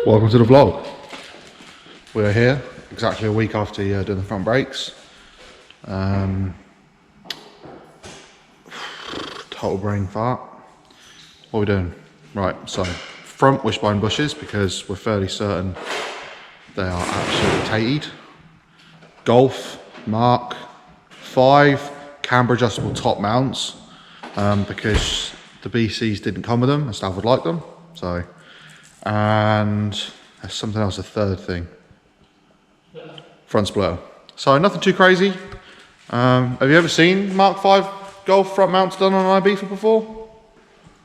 Welcome to the vlog. We're here exactly a week after doing the front brakes. Total brain fart. What are we doing? Right, so front wishbone bushes, because we're fairly certain they are absolutely tated. Golf Mk5 camber adjustable top mounts, because the BCs didn't come with them and staff would like them. So, and there's something else, a third thing. Front splitter. So nothing too crazy. Have you ever seen Mk5 Golf front mounts done on an Ibiza before?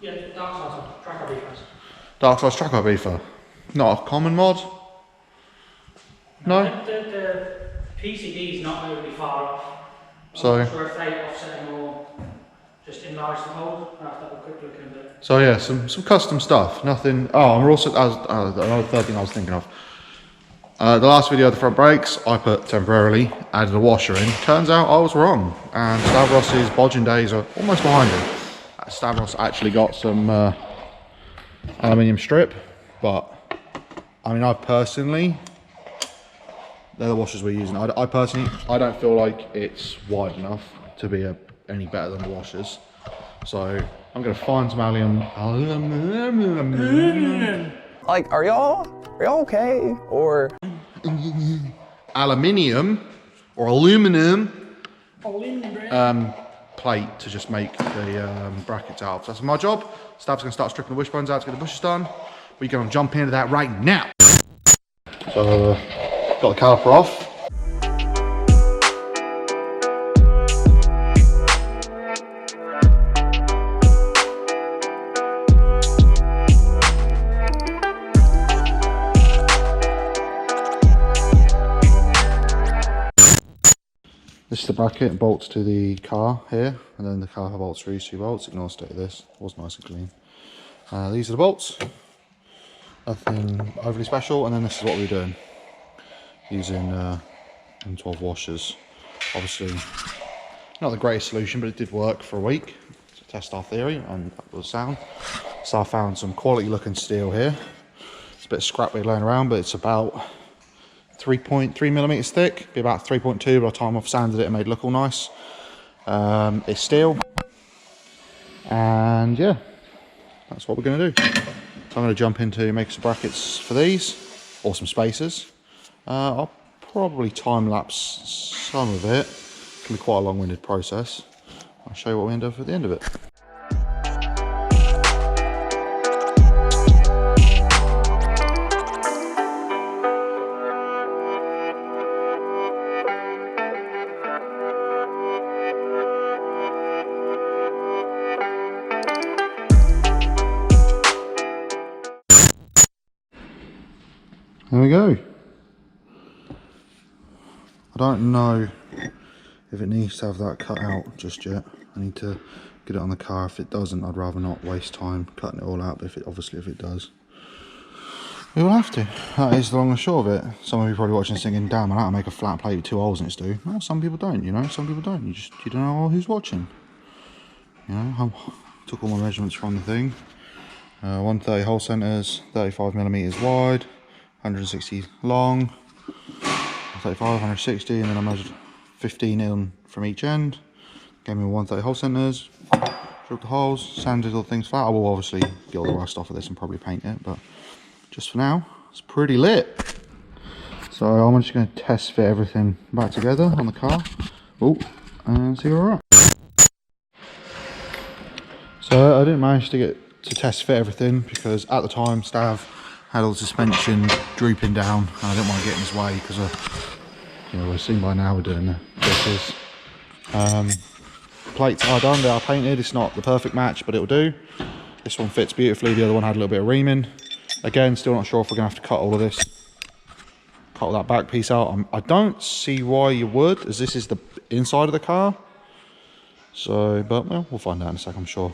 Yeah, Dark Side's track Ibiza. Dark Side's track Ibiza. Not a common mod. No? The PCB's not overly far off. So, I'm not sure if they offset or just enlarge the mold. I'll have to have a quick look into it. so yeah, some custom stuff. Nothing. Oh, and we're also, another third thing I was thinking of. The last video of the front brakes, I put temporarily, added a washer in. Turns out I was wrong, and Stavros's bodging days are almost behind him. Stavros actually got some aluminium strip, but I mean, they're the washers we're using. I personally, I don't feel like it's wide enough to be any better than the washers. So I'm gonna find some aluminium. Like, are y'all okay? Or Aluminium or aluminum plate to just make the brackets out. So that's my job. Stav's gonna start stripping the wishbones out to get the bushes done. We're gonna jump into that right now. So got the caliper off. This is the bracket, it bolts to the car here, and then the car bolts through these two bolts. Ignore the state of this, it was nice and clean. These are the bolts, nothing overly special, and then this is what we're doing, using M12 washers. Obviously, not the greatest solution, but it did work for a week to test our theory, and that was sound. So I found some quality looking steel here. It's a bit scrappy laying around, but it's about 3.3 millimeters thick, be about 3.2 by the time I've sanded it and made it look all nice. It's steel, and yeah, that's what we're going to do. So I'm going to jump into making some brackets for these, or some spacers. I'll probably time lapse some of it. It can be quite a long-winded process. I'll show you what we end up at the end of it. There we go. I don't know if it needs to have that cut out just yet. I need to get it on the car. If it doesn't, I'd rather not waste time cutting it all out, but obviously if it does, we will have to. That is the long and short of it. Some of you probably watching this thinking, damn, I know how to make a flat plate with 2 holes in it, Stu. Well, some people don't, you know, some people don't. You don't know who's watching. You know, I took all my measurements from the thing. 130 hole centers, 35 millimeters wide, 160 long, 35, 160, and then I measured 15 in from each end. Gave me 130 hole centers, drilled the holes, sanded all things flat. I will obviously get all the rust off of this and probably paint it, but just for now, it's pretty lit. So I'm just going to test fit everything back together on the car. Oh, and see where we're at. So I didn't manage to get to test fit everything because at the time Stav had all the suspension drooping down, and I didn't want to get in his way because you know, we've seen by now we're doing the dishes. Plates are done, they are painted. It's not the perfect match, but it'll do. This one fits beautifully, the other one had a little bit of reaming. Again, still not sure if we're going to have to cut all of this, cut all that back piece out. I don't see why you would, as this is the inside of the car. So, but well, we'll find out in a sec, I'm sure.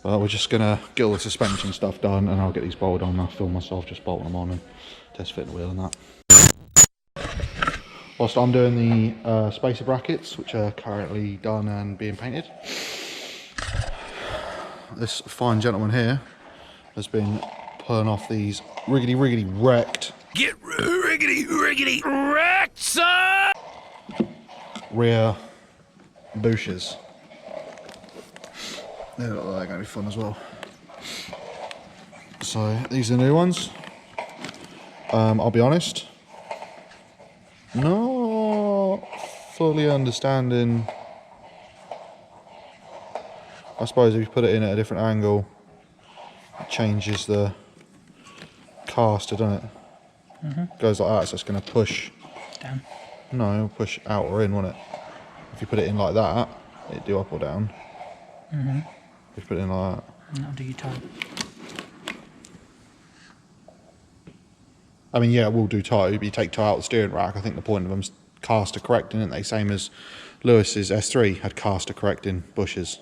But we're just going to get all the suspension stuff done, and I'll get these bolted on. I'll film myself just bolting them on and test fitting the wheel and that. Whilst I'm doing the spacer brackets, which are currently done and being painted, this fine gentleman here has been pulling off these riggedy wrecked. Get riggedy wrecked, son! Rear bushes. They look like they're going to be fun as well. So these are the new ones. I'll be honest, not fully understanding. I suppose if you put it in at a different angle, it changes the caster, doesn't it? Goes like that, so it's going to push Down. No, it'll push out or in, won't it? If you put it in like that, it'd do up or down. If you put it in like that. And that'll do your tight. I mean, yeah, it will do tie, but you take tie out the steering rack. I think the point of them's caster correcting, isn't they? Same as Lewis's S3 had caster correcting bushes.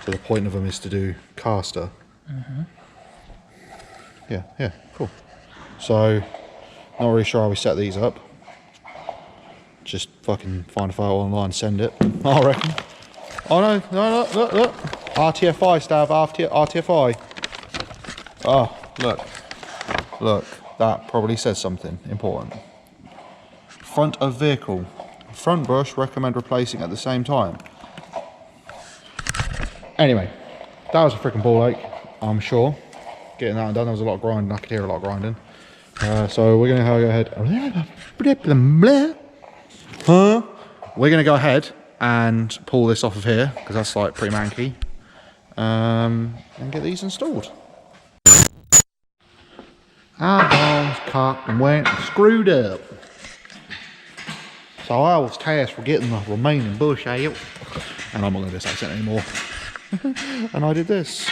So the point of them is to do caster. Yeah, cool. So, not really sure how we set these up. Just fucking find a photo online, send it, I reckon. Oh no, look. RTFI, Stav, RTFI. Oh, look, that probably says something important. Front of vehicle. Front bush, recommend replacing at the same time. Anyway, that was a freaking ball ache, I'm sure. Getting that done, there was a lot of grinding, I could hear a lot of grinding. So we're going to go ahead. We're going to go ahead and pull this off of here, because that's like pretty manky. And get these installed. Our bones cocked and went and screwed up. So I was tasked with getting the remaining bush out. And I'm not going to do this accent anymore. And I did this.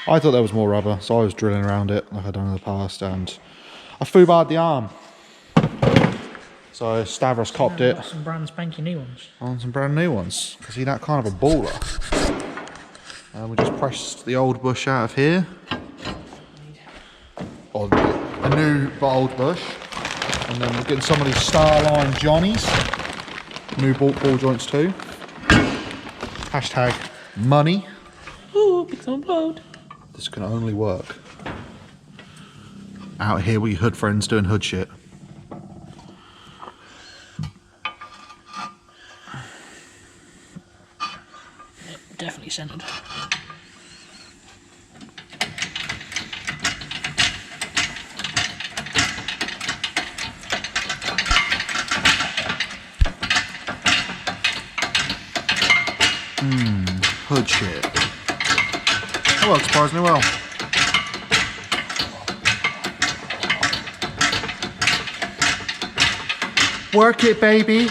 I thought there was more rubber, so I was drilling around it like I'd done in the past, and I foobarred the arm. So Stavros copped it. Some brand spanking new ones. On some brand new ones, because he's that kind of a baller. And we just pressed the old bush out of here. Or a new but old bush. And then we're getting some of these Starline Johnnies. New ball joints too. Hashtag money. Ooh, big some upload. This can only work out here with your hood friends doing hood shit. Definitely centered. Hood shit. That works surprisingly well. Work it, baby.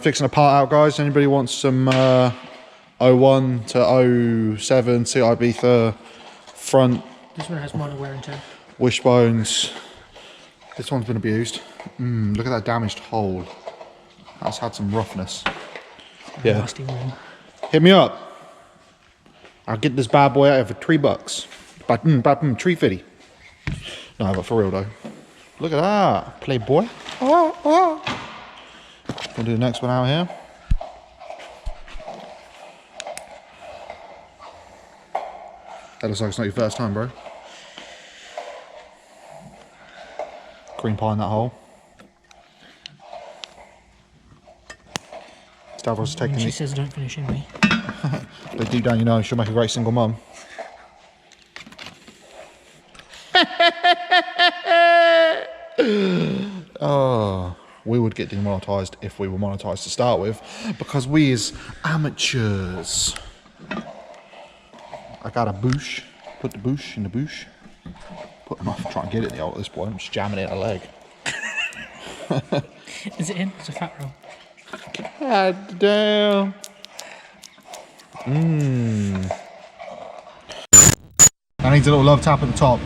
Fixing a part out, guys. Anybody wants some 01 to 07 Ibiza front This one has minor wear and tear. wishbones? This one's been abused. Look at that damaged hole. That's had some roughness. Yeah. Nasty rim. Hit me up. I'll get this bad boy out of for $3. But $3.50. No, but for real though. Look at that, playboy. We'll do the next one out here. That looks like it's not your first time, bro. Cream pie in that hole. Stavros is taking She says don't finish in me. But deep down you know she'll make a great single mum. Oh, we would get demonetised if we were monetised to start with, because we is amateurs. I got a boosh. Put the boosh in the boosh. Put them off, try and get it in the hole at this point. I'm just jamming it in a leg. Is it in? It's a fat roll. God damn. That needs a little love tap at the top.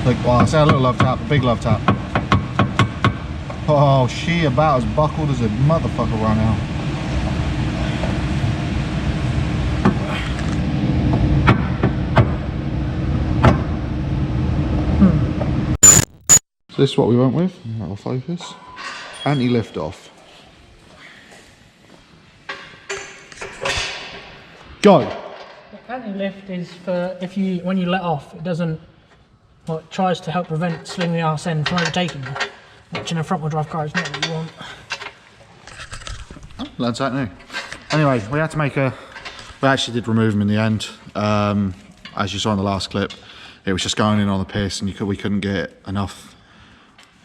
Like, well, I say a little love tap, a big love tap. Oh, she about as buckled as a motherfucker right now. So this is what we went with. That'll focus. Anti-lift off. Go. The anti-lift is for if you, when you let off, it doesn't, well, it tries to help prevent sling the arse end from overtaking you, which in a front wheel drive car is not what you want. Oh, learned something new. Anyway, we had to make a, we actually did remove them in the end. As you saw in the last clip, it was just going in on the piss and we couldn't get enough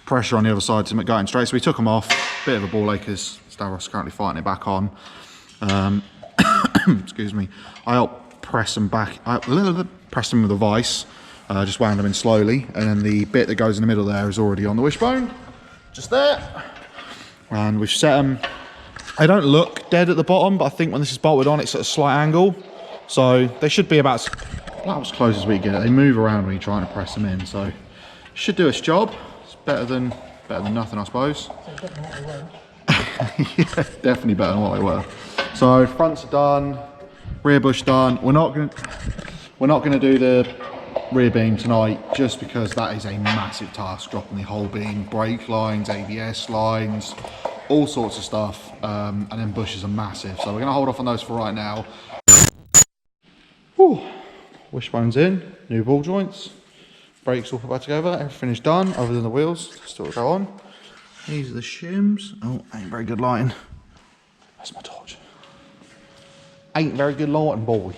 pressure on the other side to go in straight. So we took them off, bit of a ball ache because Stavros is currently fighting it back on. Excuse me. I helped press them back, press them with a vice, just wound them in slowly, and then the bit that goes in the middle there is already on the wishbone, just there. And we've set them, they don't look dead at the bottom, but I think when this is bolted on, it's at a slight angle. So they should be about as close as we get it. They move around when you're trying to press them in, so should do its job. It's better than nothing, I suppose. Yeah, definitely better than what they were. So fronts are done, rear bush done. We're not gonna do the rear beam tonight just because that is a massive task, dropping the whole beam, brake lines, ABS lines, all sorts of stuff, and then bushes are massive. So we're gonna hold off on those for right now. Whew. Wishbone's in, new ball joints, brakes all put back together, everything is done other than the wheels, still to go on. These are the shims. Oh, ain't very good lighting. That's my torch. Ain't very good lighting, boy.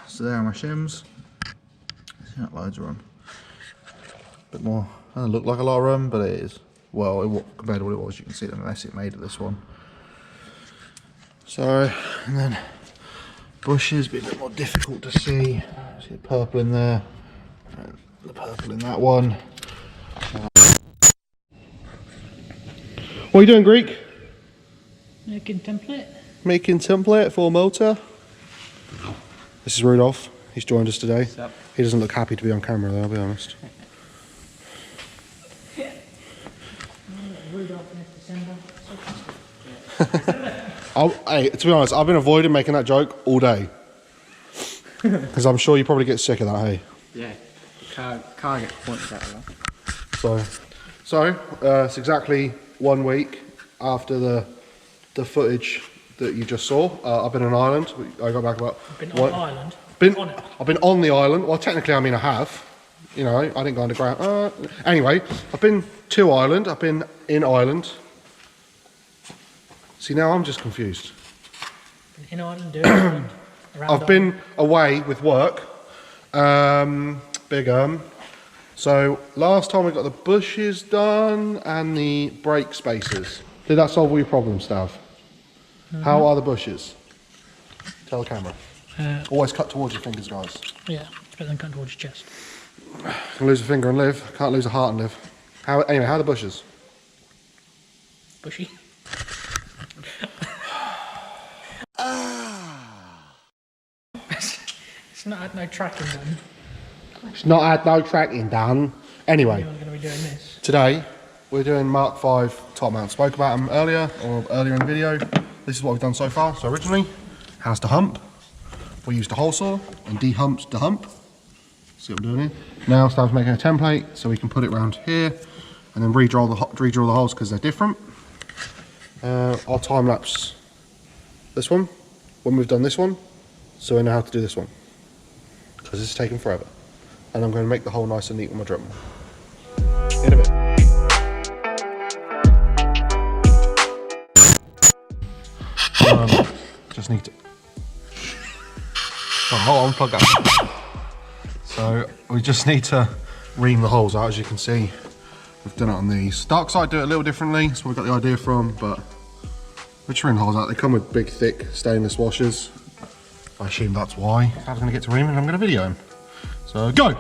So there are my shims. See that loads of room. Bit more, doesn't look like a lot of room, but it is. Well, compared to what it was, you can see the mess it made of this one. So, and then bushes, be a bit more difficult to see. See the purple in there, and the purple in that one. What are you doing, Greek? Making template. Making template for motor. This is Rudolph. He's joined us today. He doesn't look happy to be on camera though, I'll be honest. Rudolph in December. Hey, to be honest, I've been avoiding making that joke all day. Because I'm sure you probably get sick of that, hey? Yeah, car gets points out of that. So it's exactly 1 week after the footage that you just saw. I've been on Ireland. I got back about. Been on Ireland. I've been on the island. Well, technically, I mean, I have. You know, I didn't go underground. Anyway, I've been to Ireland. I've been in Ireland. See, now I'm just confused. In Ireland, doing Ireland. I've been away with work. So last time we got the bushes done and the brake spacers. Did that solve all your problems, Stav? How are the bushes? Tell the camera. Always cut towards your fingers, guys. Yeah, it's better than cutting towards your chest. Can lose a finger and live. Can't lose a heart and live. Anyway, how are the bushes? Bushy. It's not had no tracking done. It's not had no tracking done. Anyway, Anyone's going to be doing this. today we're doing Mk5 top mount. Spoke about them earlier in the video. This is what we've done so far. So originally, house to hump. We used a hole saw and de-humped the hump. See what I'm doing here? Now Stav's making a template so we can put it around here and then redraw the holes because they're different. I'll time lapse this one when we've done this one, so I know how to do this one because this is taking forever. And I'm going to make the hole nice and neat with my drum. In a bit. Just need to. Oh, hold on, plug that. So we just need to ream the holes out. As you can see, we've done it on these. Dark side do it a little differently. That's where we got the idea from, but we just ream the holes out. They come with big, thick stainless washers. I assume that's why. I was going to get to ream and I'm going to video him. So go.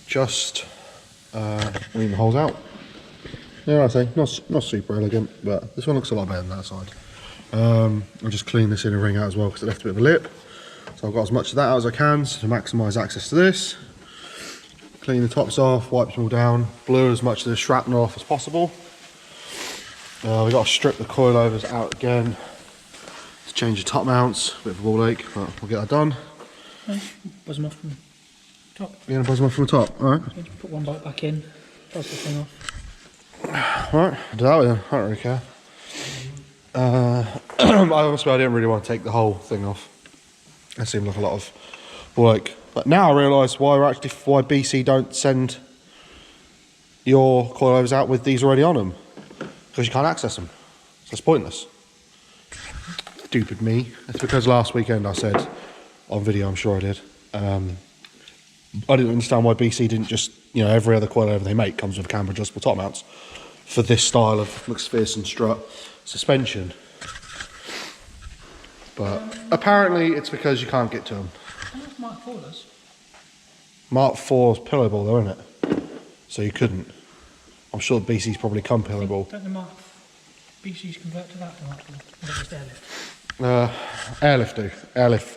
Just ream the holes out. Yeah, I say not super elegant, but this one looks a lot better than that side. I'll just clean this inner ring out as well because it left a bit of a lip. So I've got as much of that out as I can to maximise access to this. Clean the tops off, wipe them all down, blur as much of the shrapnel off as possible. We got to strip the coilovers out again to change the top mounts. Bit of a ball ache, but we'll get that done. Okay. Buzz them off from the top. You're gonna buzz them off from the top, alright? Yeah, just put one bolt back in, buzz the thing off. Alright, I'll do that with them. I don't really care. I didn't really want to take the whole thing off. That seemed like a lot of ball ache. But now I realise why BC don't send your coilovers out with these already on them. Because you can't access them. So it's pointless. Stupid me. It's because last weekend I said, on video I'm sure I did, I didn't understand why BC didn't just, you know, every other coilover they make comes with camber adjustable top mounts for this style of McPherson strut suspension. But apparently it's because you can't get to them. I don't know if Mark 4 does. Mark 4's pillow ball though, isn't it? So you couldn't. I'm sure BC's probably come pillow ball. Don't the Mark BC's convert to that or not? Or just airlift? Airlift do.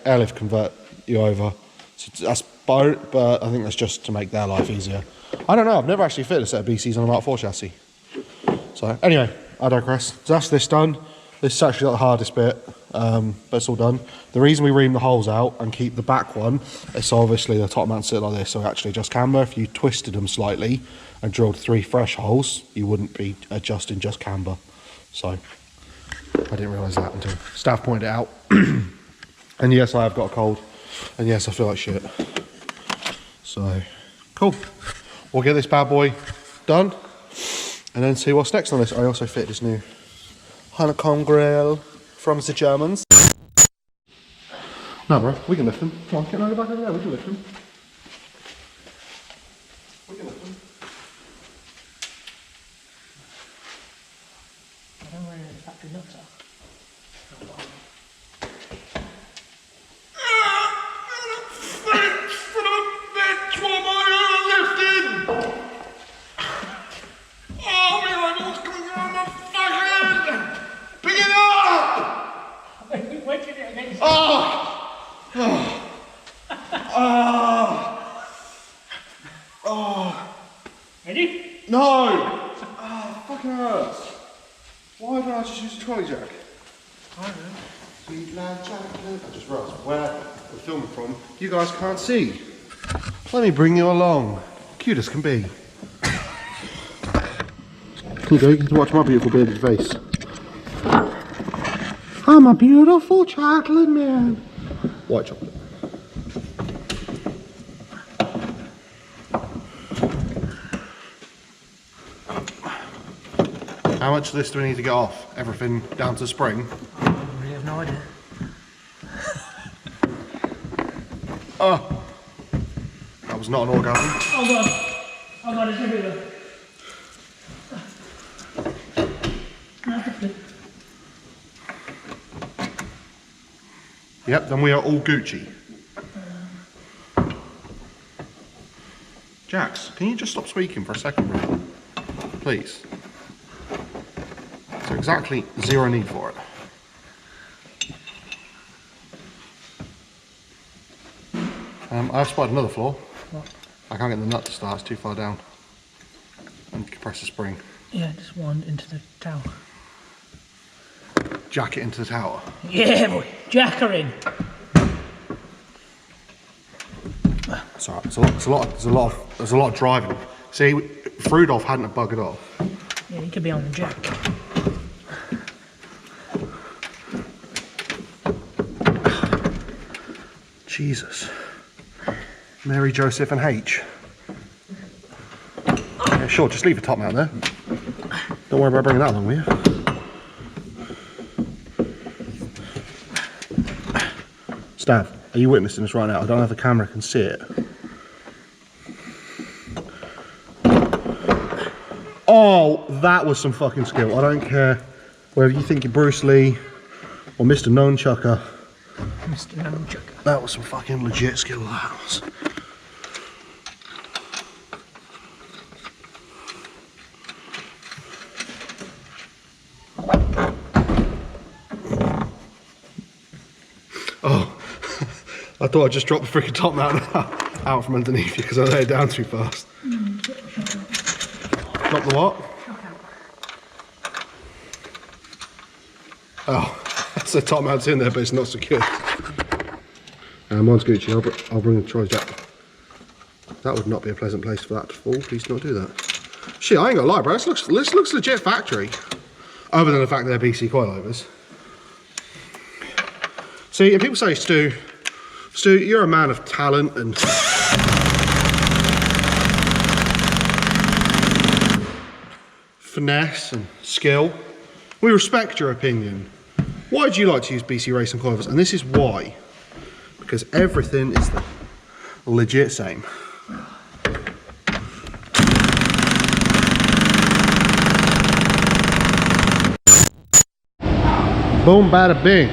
Airlift convert you over. So that's but I think that's just to make their life easier. I don't know, I've never actually fitted a set of BC's on a Mark 4 chassis. So anyway, I digress. So that's this done. This is actually the hardest bit, but it's all done. The reason we ream the holes out and keep the back one is so obviously the top mount sit like this, so actually adjust camber. If you twisted them slightly and drilled 3 fresh holes, you wouldn't be adjusting just camber. So I didn't realise that until staff pointed it out. And yes, I have got a cold, and yes, I feel like shit. So cool. We'll get this bad boy done and then see what's next on this. I also fit this new honeycomb grill from the Germans. No, bro, we can lift them. Come on, get over back over there. We can lift them. We can lift them. I don't know where the factory nuts are. Ready? No! Oh, fucking hurts. Why don't I just use a trolley jack? I don't know. Sweet lad chocolate. I just realised where we're filming from. You guys can't see. Let me bring you along. Cute as can be. Here you go, you get to watch my beautiful bearded face. I'm a beautiful chocolate man. White chocolate. How much of this do we need to get off? Everything down to the spring? I really have no idea. Oh! That was not an orgasm. Oh god! Oh god, it's everywhere. Yep, then we are all Gucci. Jax, can you just stop speaking for a second, bro? Please. So exactly 0 need for it. I've spotted another flaw. What? I can't get the nut to start, it's too far down. And compress the spring. Yeah, just one into the tower. Jack it into the tower. Yeah, boy. Jack her in. It's alright, there's a lot of driving. See, Frudolf hadn't have buggered off. Yeah, he could be on the jack. Jesus. Mary, Joseph and H. Yeah, sure, just leave the top mount there. Don't worry about bringing that along with you. Stav, are you witnessing this right now? I don't know if the camera can see it. Oh, that was some fucking skill. I don't care whether you think you're Bruce Lee or Mr. Nunchucker. Mr. Nunchucker. That was some fucking legit skill, that was. Oh, I thought I just dropped the freaking top mount out from underneath you because I laid it down too fast. Drop the what? Oh, so top mount's in there, but it's not secure. Mine's Gucci. I'll bring the Troy jack. That would not be a pleasant place for that to fall. Please don't do that. Shit, I ain't gonna lie, bro. This looks legit factory. Other than the fact that they're BC coilovers. See, and people say, Stu, you're a man of talent and finesse and skill. We respect your opinion. Why do you like to use BC Racing coilovers? And this is why. Because everything is the legit same. Boom, bada bing.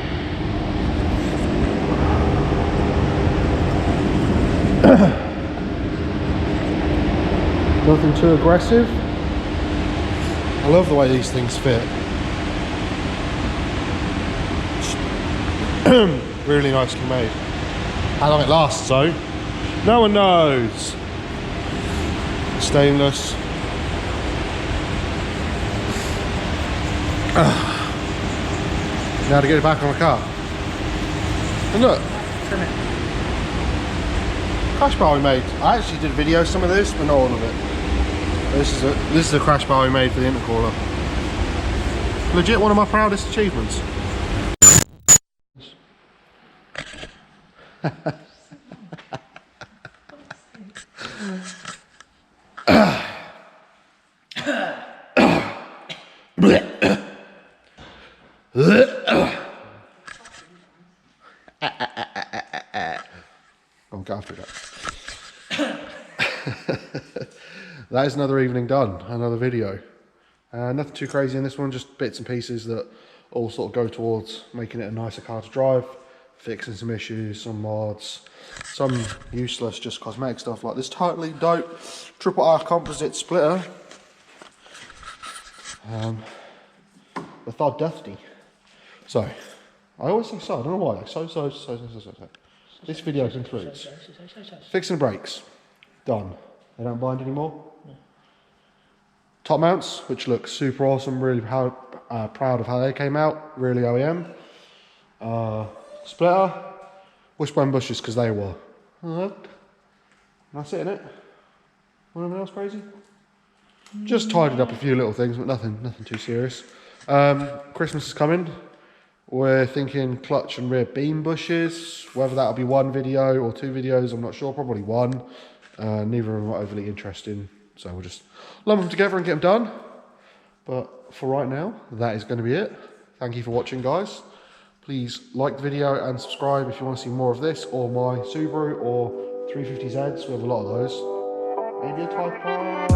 Nothing too aggressive. I love the way these things fit. Really nicely made. How long it lasts though, no one knows. Stainless. Now to get it back on the car. And look, crash bar we made. I actually did a video of some of this, but not all of it. This is a crash bar we made for the intercooler. Legit one of my proudest achievements. I'll get after that. That is another evening done, another video. Nothing too crazy in this one, just bits and pieces that all sort of go towards making it a nicer car to drive, fixing some issues, some mods, some useless, just cosmetic stuff like this totally dope triple R composite splitter. The thought dusty. So, I always say so, I don't know why. So. This video concludes. Fixing the brakes. Done. They don't bind anymore. No. Top mounts, which look super awesome. Really proud of how they came out. Really OEM. Splitter. Wishbone bushes, because they were. That's it, innit? Anything else crazy? Just tidied up a few little things, but nothing too serious. Christmas is coming. We're thinking clutch and rear beam bushes. Whether that'll be one video or two videos, I'm not sure. Probably one. Neither of them are overly interesting, so we'll just lump them together and get them done. But for right now, that is going to be it. Thank you for watching, guys. Please like the video and subscribe if you want to see more of this, or my Subaru or 350Zs. We have a lot of those. Maybe a Type R.